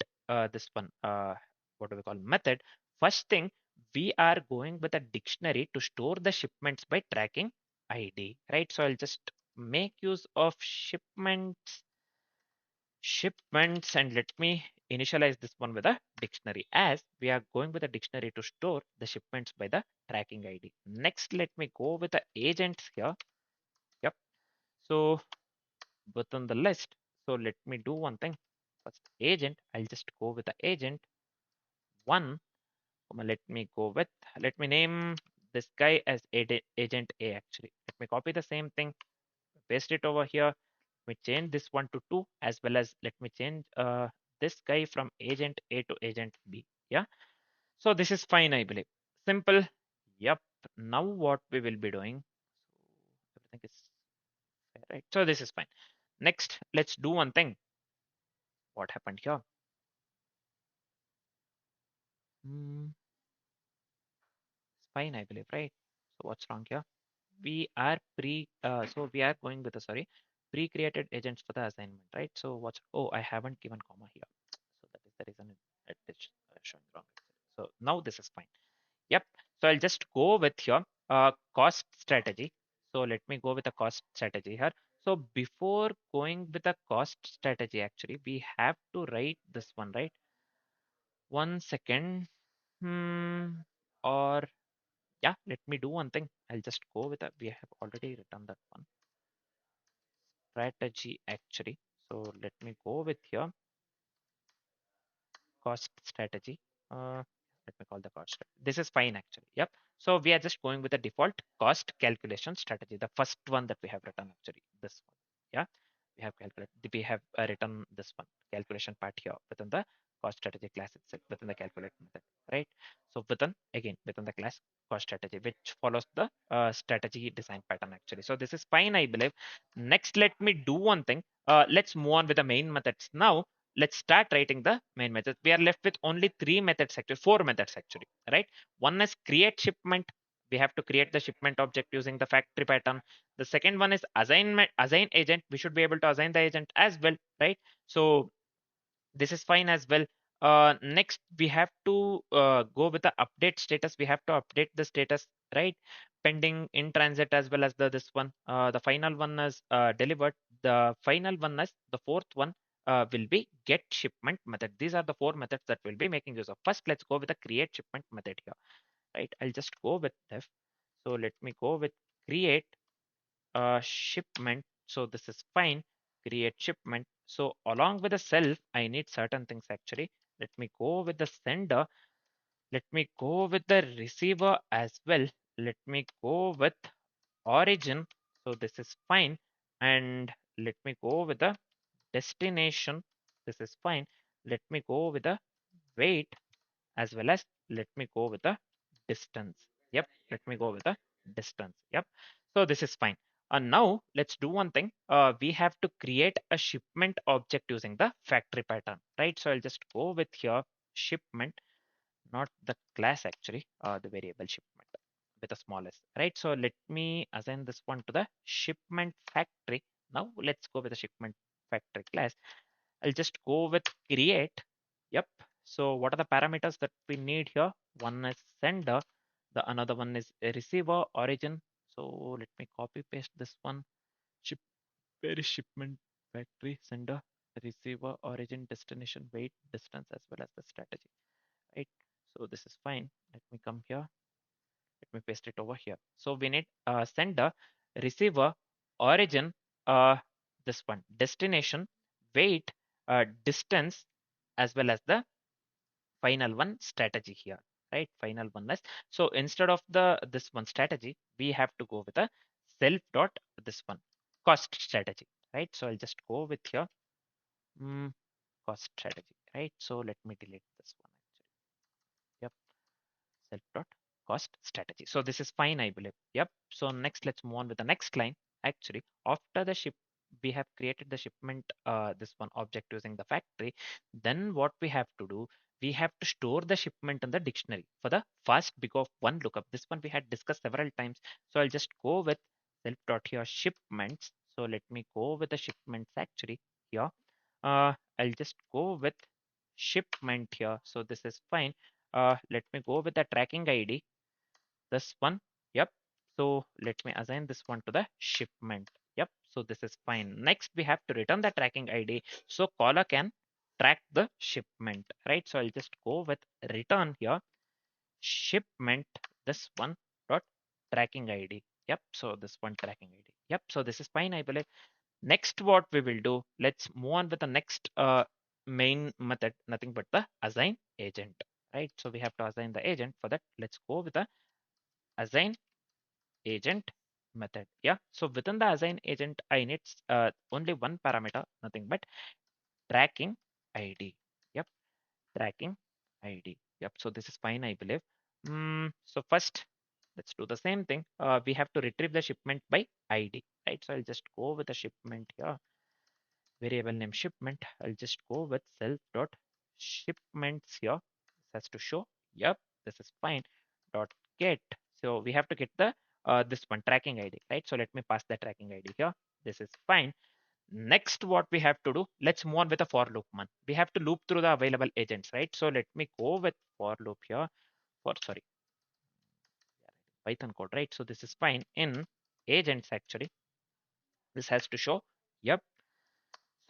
this one, what do we call method? First thing, we are going with a dictionary to store the shipments by tracking ID, right? So I'll just make use of shipments shipments, and let me initialize this one with a dictionary, as we are going with a dictionary to store the shipments by the tracking ID. Next, let me go with the agents here. Yep. So within the list, so let me do one thing. First agent, I'll just go with the agent one. Let me go with, let me name this guy as agent A actually. Let me copy the same thing, paste it over here. Let me change this one to 2, as well as let me change this guy from agent A to agent B. Yeah. So this is fine, I believe. Simple. Yep. Now what we will be doing. So everything is fair, right. So this is fine. Next, let's do one thing. What happened here? Hmm, it's fine, I believe, right? So what's wrong here? We are so we are going with the, sorry, pre-created agents for the assignment, right? So what's, oh, I haven't given comma here. So that is the reason it is showing wrong. So now this is fine. Yep. So I'll just go with here cost strategy. So let me go with the cost strategy here. So before going with the cost strategy, actually, we have to write this one, right? 1 second. Or yeah, let me do one thing. I'll just go with that. We have already written that one strategy actually. So let me go with here cost strategy. Let me call the cost. This is fine actually. Yep. So we are just going with the default cost calculation strategy. The first one that we have written actually. This one. Yeah. We have calculated. We have written this one calculation part here within the cost strategy class itself, within the calculate method, right? So within, again, within the class cost strategy, which follows the strategy design pattern actually. So this is fine, I believe. Next, let me do one thing. Let's move on with the main methods now. Let's start writing the main methods. We are left with only 3 methods actually, 4 methods actually, right? One is create shipment. We have to create the shipment object using the factory pattern. The second one is assign agent. We should be able to assign the agent as well, right? So this is fine as well. Next, we have to go with the update status. We have to update the status, right? Pending, in transit, as well as the this one. The final one is delivered. The final one is the fourth one will be get shipment method. These are the 4 methods that we'll be making use of. First, let's go with the create shipment method here, right? I'll just go with this. So let me go with create shipment. So this is fine. Create shipment. So along with the self, I need certain things actually. Let me go with the sender. Let me go with the receiver as well. Let me go with origin. So this is fine. And let me go with the destination. This is fine. Let me go with the weight, as well as let me go with the distance. Yep, let me go with the distance. Yep. So this is fine. And now let's do one thing. We have to create a shipment object using the factory pattern, right? So I'll just go with here shipment, not the class actually, the variable shipment with the smallest, right? So let me assign this one to the shipment factory. Now let's go with the shipment factory class. I'll just go with create. Yep. So what are the parameters that we need here? One is sender, the another one is a receiver origin. So let me copy paste this one. Ship, where is shipment factory, sender, receiver, origin, destination, weight, distance, as well as the strategy, right? So this is fine. Let me come here. Let me paste it over here. So we need sender, receiver, origin, this one, destination, weight, distance, as well as the final one strategy here, right? Final one is, so instead of the this one strategy, we have to go with a self dot this one cost strategy, right? So I'll just go with here cost strategy, right? So let me delete this one actually. Yep, self dot cost strategy. So this is fine, I believe. Yep. So next, let's move on with the next line. Actually, after the ship, we have created the shipment, this one object using the factory. Then what we have to do, we have to store the shipment in the dictionary for the first big of one lookup. This one we had discussed several times. So I'll just go with self dot here shipments. So let me go with the shipments actually here. I'll just go with shipment here. So this is fine. Let me go with the tracking ID, this one. Yep. So let me assign this one to the shipment. Yep. so this is fine. Next, we have to return the tracking ID. So caller can track the shipment, right? So I'll just go with return here, shipment, this one dot tracking ID. Yep, so this one tracking ID. Yep, so this is fine, I believe. Next, what we will do, let's move on with the next main method, nothing but the assign agent, right? So we have to assign the agent. For that, let's go with the assign agent method. Yeah, so within the assign agent, I need only one parameter, nothing but tracking ID. Yep, tracking ID. Yep, so this is fine, I believe. So first, let's do the same thing. We have to retrieve the shipment by ID, right? So I'll just go with the shipment here, variable name shipment. I'll just go with self dot shipments here. This has to show. Yep, this is fine. Dot get. So we have to get the this one tracking ID, right? So let me pass the tracking ID here. This is fine. Next, what we have to do, let's move on with a for loop one. We have to loop through the available agents, right? So let me go with for loop here. For sorry, Python code, right? So this is fine. In agents, actually, this has to show. Yep.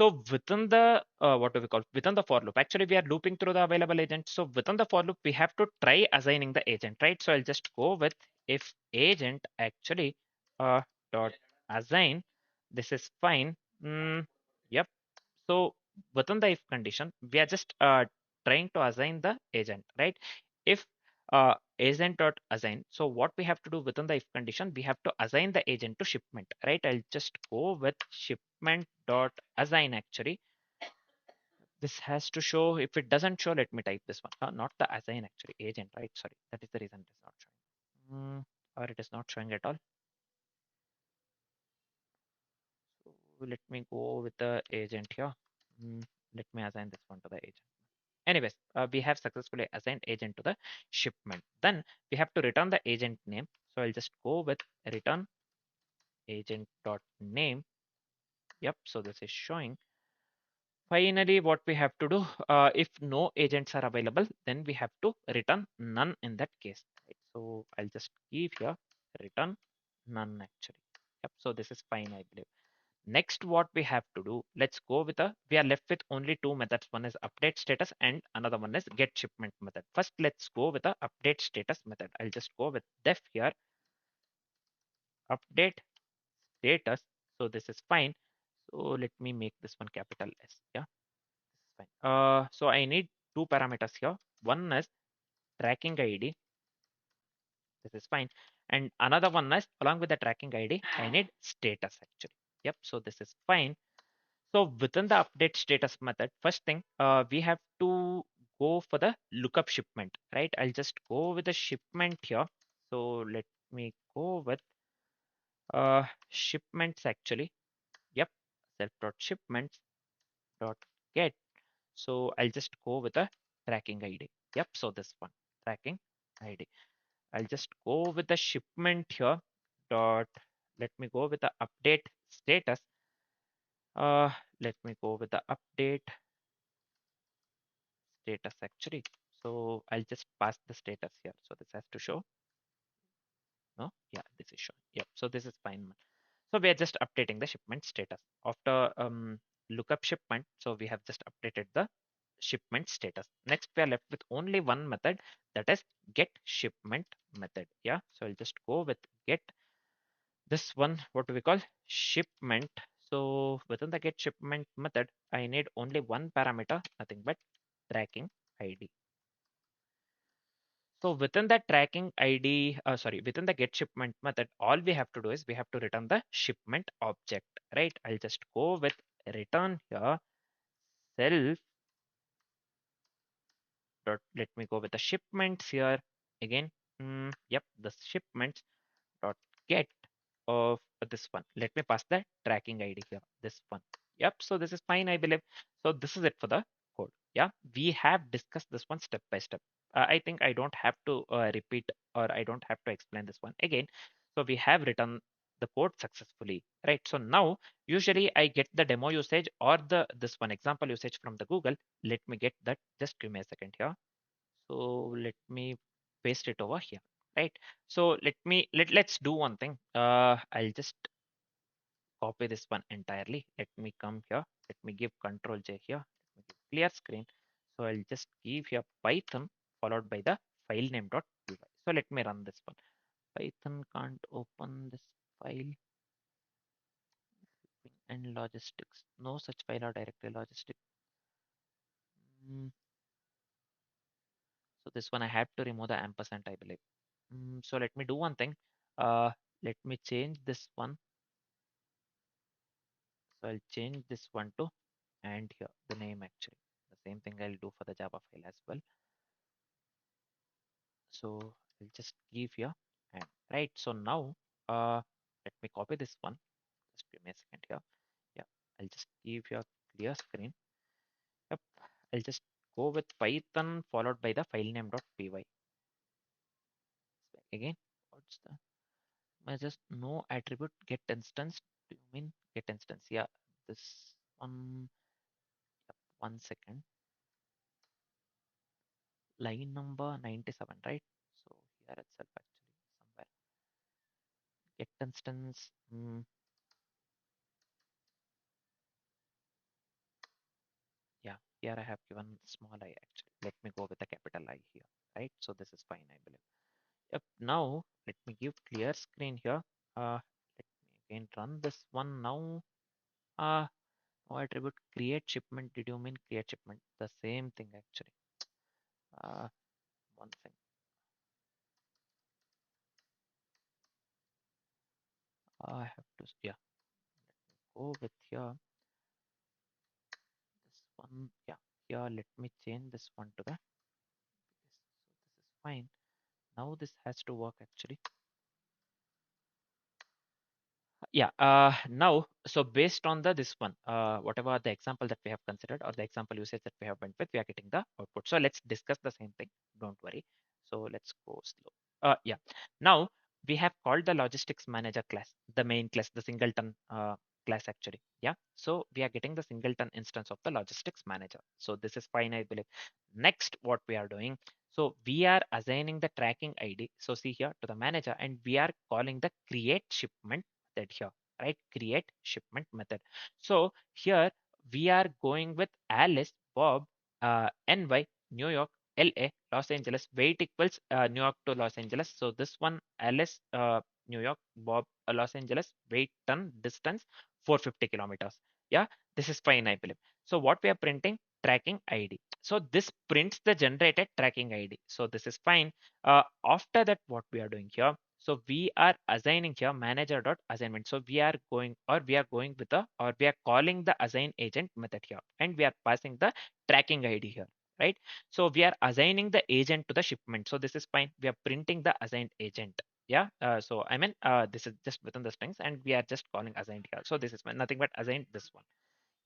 So within the what do we call within the for loop? Actually, we are looping through the available agent. So within the for loop, we have to try assigning the agent, right? So I'll just go with if agent actually dot assign. This is fine. Yep. So within the if condition, we are just trying to assign the agent, right? If agent dot assign. So what we have to do within the if condition, we have to assign the agent to shipment, right? I'll just go with shipment dot assign actually. This has to show. If it doesn't show, let me type this one. Not the assign actually, agent, right? Sorry, that is the reason it is not showing. Or it is not showing at all. So let me go with the agent here. Let me assign this one to the agent. Anyways, we have successfully assigned agent to the shipment. Then we have to return the agent name. So I'll just go with return agent dot name. Yep, so this is showing. Finally, what we have to do, if no agents are available, then we have to return none in that case. Right? So I'll just give here return none actually. Yep, so this is fine, I believe. Next, what we have to do, let's go with we are left with only two methods. One is update status and another one is get shipment method. First, let's go with the update status method. I'll just go with def here, update status. So this is fine. So let me make this one capital S. Yeah, this is fine. So I need two parameters here. One is tracking ID. This is fine. And another one is along with the tracking ID, I need status actually. Yep, so this is fine. So within the update status method, first thing, we have to go for the lookup shipment, right? I'll just go with the shipment here. So let me go with shipments actually. Yep, self dot shipments dot get. So I'll just go with the tracking ID. Yep, so this one tracking ID. I'll just go with the shipment here. Dot. Let me go with the update status. Uh, Let me go with the update status actually. So I'll just pass the status here. So this has to show. No, yeah, this is showing. Yep. So this is fine. So we are just updating the shipment status after lookup shipment. So we have just updated the shipment status. Next, we are left with only one method, that is get shipment method. Yeah. So I'll just go with get this one. What do we call shipment? So within the get shipment method, I need only one parameter, nothing but tracking ID. So within that tracking ID, within the get shipment method, all we have to do is we have to return the shipment object, right? I'll just go with return here, self dot, let me go with the shipments here again. Yep, the shipments dot get of this one. Let me pass the tracking ID here, this one. Yep, so this is fine, I believe. So this is it for the code. Yeah, we have discussed this one step by step. I think I don't have to repeat, or I don't have to explain this one again. So we have written the code successfully, right? So now usually I get the demo usage or the this one example usage from the Google. Let me get that. Just give me a second here. So let me paste it over here, right? So let's do one thing. I'll just copy this one entirely. Let me come here. Let me give Control J here. Let me give clear screen. So I'll just give here Python followed by the file name dot py. So let me run this one. Python can't open this file. And logistics. No such file or directory logistics. Mm, so this one I have to remove the ampersand, I believe. So let me do one thing. Uh, Let me change this one. So I'll change this one to and here the name actually. The same thing I'll do for the Java file as well. So I'll just give here and right. So now let me copy this one. Just give me a second here. Yeah, I'll just give here clear screen. Yep. I'll just go with Python followed by the file name dot py. Again, what's the I just no attribute get instance. Do you mean get instance? Yeah, this one. Yep, 1 second. Line number 97, right? So here itself actually somewhere get instance. Yeah, here I have given small I actually. Let me go with the capital I here, right? So this is fine, I believe. Yep. Now let me give clear screen here. Let me again run this one now. Uh, no attribute create shipment. Did you mean create shipment? The same thing actually. Uh, One thing. I have to yeah go with here this one. Yeah, here let me change this one to the this. So this is fine. Now this has to work actually. Yeah, now, so based on the this one, whatever the example that we have considered or the example usage that we have went with, we are getting the output. So let's discuss the same thing. Don't worry. So let's go slow. Yeah. Now we have called the logistics manager class, the main class, the singleton class actually. Yeah. So we are getting the singleton instance of the logistics manager. So this is fine, I believe. Next, what we are doing. So we are assigning the tracking ID. So see here to the manager, and we are calling the create shipment method here, right? Create shipment method. So here we are going with Alice, Bob, NY, New York, LA, Los Angeles, weight equals New York to Los Angeles. So this one, Alice, New York, Bob, Los Angeles, weight, ton, distance, 450 kilometers. Yeah, this is fine, I believe. So what we are printing, tracking ID. So this prints the generated tracking ID. So this is fine. After that, what we are doing here, so we are assigning here manager dot assignment. So we are going with the or we are calling the assign agent method here, and we are passing the tracking ID here, right? So we are assigning the agent to the shipment. So this is fine. We are printing the assigned agent. Yeah. So I mean, this is just within the strings, and we are just calling assigned here. So this is nothing but assigned this one.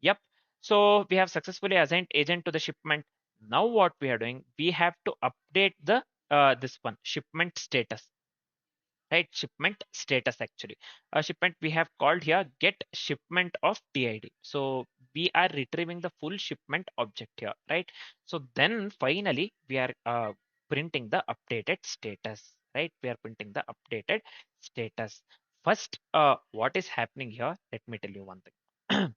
Yep. So we have successfully assigned agent to the shipment. Now what we are doing, we have to update the this one shipment status, right? Shipment status actually. Shipment we have called here get shipment of TID. So we are retrieving the full shipment object here, right? So then finally we are printing the updated status, right? We are printing the updated status. First, what is happening here? Let me tell you one thing.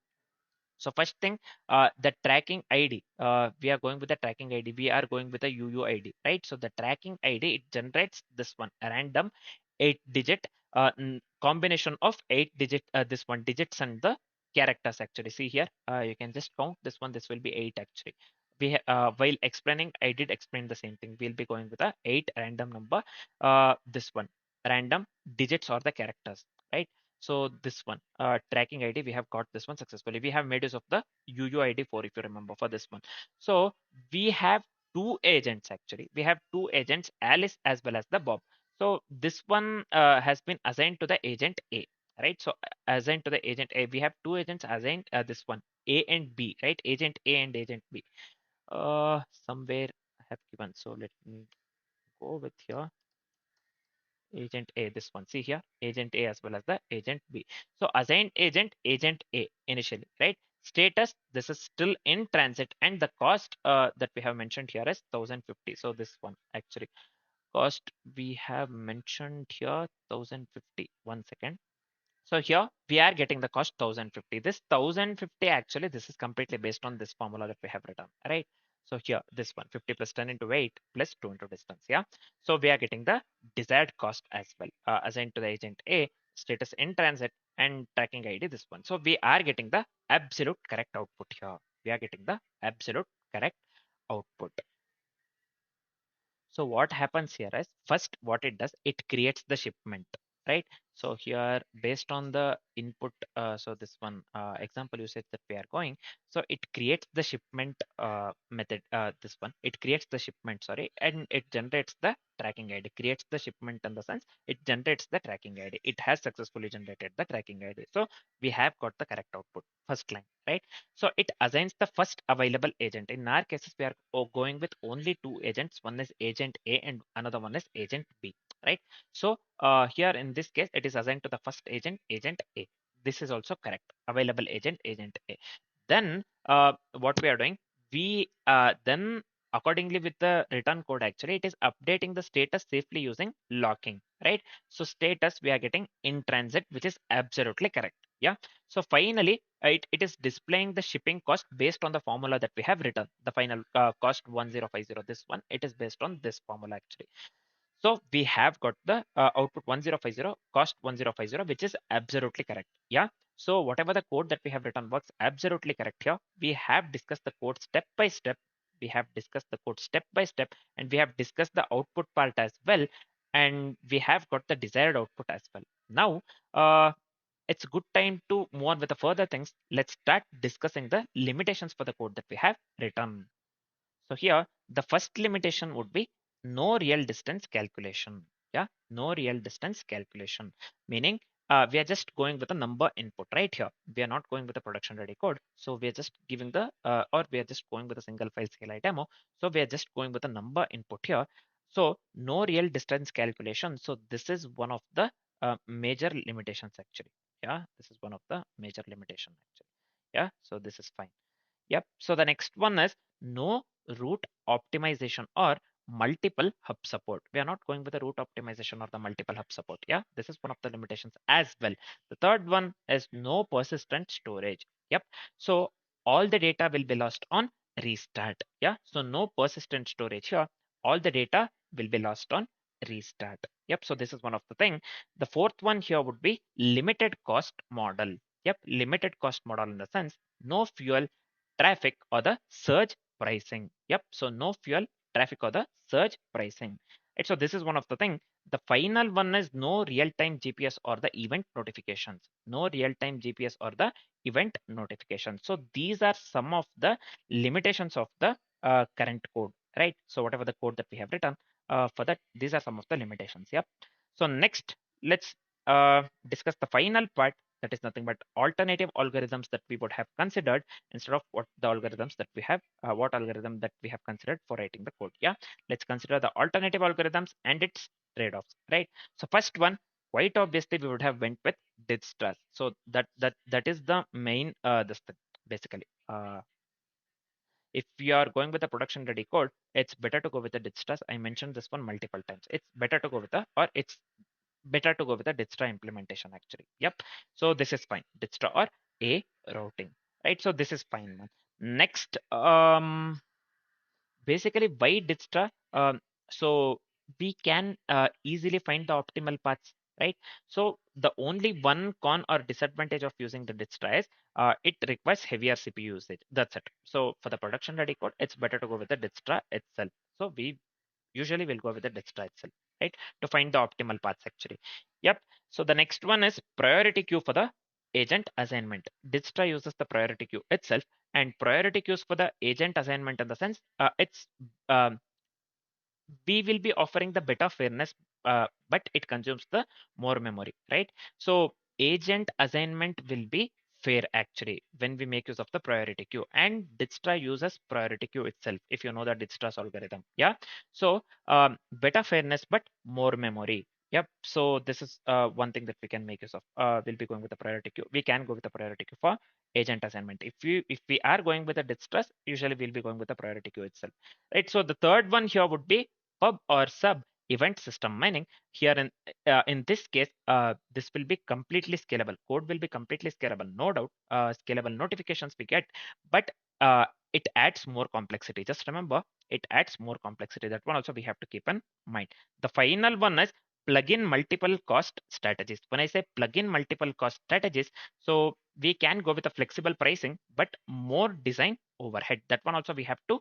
So first thing, the tracking ID, we are going with the tracking ID. We are going with the UUID, right? So the tracking ID, it generates this one, a random 8-digit combination of 8-digit, this one digits and the characters actually. See here, you can just count this one. This will be 8 actually. While explaining, I did explain the same thing. We'll be going with a 8 random number, this one, random digits or the characters, right? So this one, tracking ID, we have got this one successfully. We have made use of the UUID 4, if you remember, for this one. So we have two agents actually. We have two agents, Alice as well as the Bob. So this one has been assigned to the agent A, right? So assigned to the agent A, we have two agents assigned, this one, A and B, right? Agent A and agent B. Somewhere I have given. So let me go with here agent A, this one. See here, agent A as well as the agent B. So assigned agent, agent A initially, right? Status, this is still in transit, and the cost that we have mentioned here is 1050. So this one actually cost we have mentioned here 1050. 1 second. So here we are getting the cost 1050. This 1050 actually, this is completely based on this formula that we have written, right? So here this one 50 plus 10 into 8 plus 2 into distance. Yeah. So we are getting the desired cost as well, assigned to the agent A, status in transit, and tracking ID this one. So we are getting the absolute correct output here. We are getting the absolute correct output. So what happens here is, first what it does, it creates the shipment, right? So here based on the input, so this one example usage that we are going, so it creates the shipment method, this one, it creates the shipment, sorry, and it generates the tracking ID, creates the shipment in the sense it generates the tracking ID. It has successfully generated the tracking ID. So we have got the correct output, first line, right? So it assigns the first available agent. In our cases, we are going with only two agents. One is agent A and another one is agent B, right? So here in this case, it is assigned to the first agent, agent A. This is also correct. Available agent, agent A. Then what we are doing, we then accordingly with the return code, actually, it is updating the status safely using locking, right? So status we are getting in transit, which is absolutely correct. Yeah. So finally, it is displaying the shipping cost based on the formula that we have written. The final cost 1050. This one, it is based on this formula actually. So we have got the output 1050, cost 1050, which is absolutely correct. Yeah. So whatever the code that we have written works absolutely correct here. We have discussed the code step by step. We have discussed the code step by step, and we have discussed the output part as well. And we have got the desired output as well. Now, it's a good time to move on with the further things. Let's start discussing the limitations for the code that we have written. So here, the first limitation would be no real distance calculation. Yeah, no real distance calculation, meaning we are just going with a number input right here. We are not going with a production ready code. So we are just giving the, or we are just going with a single file CLI demo. So we are just going with a number input here. So no real distance calculation. So this is one of the major limitations actually. Yeah, this is one of the major limitation actually. Yeah, so this is fine. Yep. So the next one is no route optimization or multiple hub support. We are not going with the route optimization or the multiple hub support. Yeah, this is one of the limitations as well. The third one is no persistent storage. Yep. So all the data will be lost on restart. Yeah. So no persistent storage here. All the data will be lost on restart. Yep. So this is one of the thing. The fourth one here would be limited cost model. Yep. Limited cost model in the sense no fuel, traffic, or the surge pricing. Yep. So no fuel, traffic, or the surge pricing. Right. So this is one of the thing. The final one is no real-time GPS or the event notifications. No real-time GPS or the event notifications. So these are some of the limitations of the current code, right? So whatever the code that we have written for that, these are some of the limitations. Yep. So next, let's discuss the final part, that is nothing but alternative algorithms that we would have considered instead of what the algorithms that we have, what algorithm that we have considered for writing the code. Yeah, let's consider the alternative algorithms and its trade-offs, right? So first one, quite obviously we would have went with Dijkstra's. So that is the main this thing basically. If you are going with a production ready code, it's better to go with the Dijkstra's. I mentioned this one multiple times. It's better to go with the, or it's better to go with the Dijkstra implementation actually. Yep. So this is fine. Dijkstra or A routing, right? So this is fine, man. Next, basically why Dijkstra? So we can easily find the optimal paths, right? So the only one con or disadvantage of using the Dijkstra is it requires heavier CPU usage. That's it. So for the production ready code, it's better to go with the Dijkstra itself. So we usually we'll go with the Dijkstra itself, right? To find the optimal paths actually. Yep. So the next one is priority queue for the agent assignment. Dijkstra uses the priority queue itself, and priority queues for the agent assignment in the sense it's um, we will be offering the better fairness, but it consumes the more memory, right? So agent assignment will be fair actually when we make use of the priority queue, and Dijkstra uses priority queue itself. If you know the Dijkstra's algorithm, yeah. So better fairness but more memory. Yep. So this is one thing that we can make use of. We'll be going with the priority queue. We can go with the priority queue for agent assignment. If we are going with the Dijkstra's, usually we'll be going with the priority queue itself, right? So the third one here would be pub or sub event system mining. Here in this case, this will be completely scalable. Code will be completely scalable, no doubt. Scalable notifications we get, but it adds more complexity. Just remember, it adds more complexity. That one also we have to keep in mind. The final one is plug-in multiple cost strategies. When I say plug-in multiple cost strategies, so we can go with a flexible pricing, but more design overhead. That one also we have to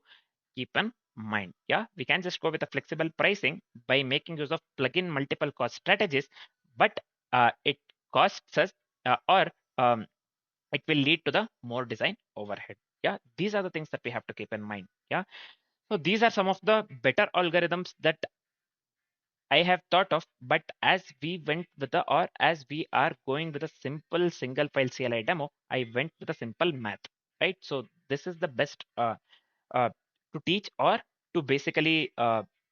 keep in mind. Yeah, we can just go with a flexible pricing by making use of plug-in multiple cost strategies, but it costs us or it will lead to the more design overhead. Yeah, these are the things that we have to keep in mind. Yeah, so these are some of the better algorithms that I have thought of, but as we went with the, or as we are going with a simple single file CLI demo, I went with a simple math, right? So this is the best uh, to teach or to basically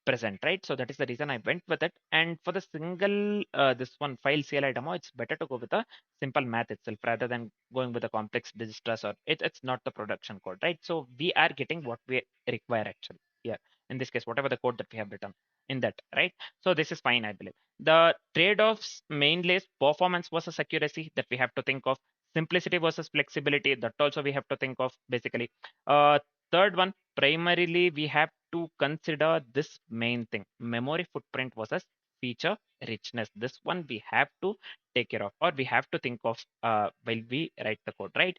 present, right? So that is the reason I went with it. And for the single, this one file CLI demo, it's better to go with a simple math itself rather than going with a complex distress, or it's not the production code, right? So we are getting what we require actually. Yeah, in this case, whatever the code that we have written in that, right? So this is fine, I believe. The trade-offs mainly is performance versus accuracy that we have to think of, simplicity versus flexibility that also we have to think of basically. Third one, primarily we have to consider this main thing, memory footprint versus feature richness. This one we have to take care of, or we have to think of while we write the code, right?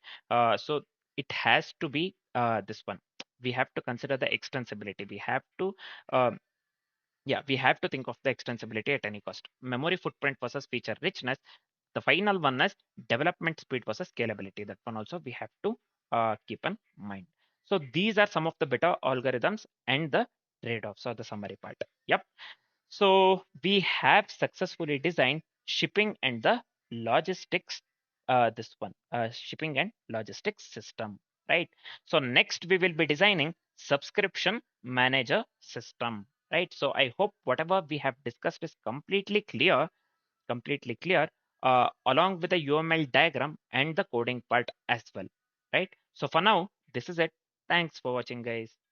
So it has to be this one. We have to consider the extensibility. We have to um, yeah, we have to think of the extensibility at any cost. Memory footprint versus feature richness. The final one is development speed versus scalability. That one also we have to keep in mind. So these are some of the better algorithms and the trade-offs or the summary part. Yep. So we have successfully designed shipping and the logistics, this one, shipping and logistics system, right? So next we will be designing subscription manager system, right? So I hope whatever we have discussed is completely clear, along with the UML diagram and the coding part as well, right? So for now, this is it. Thanks for watching, guys.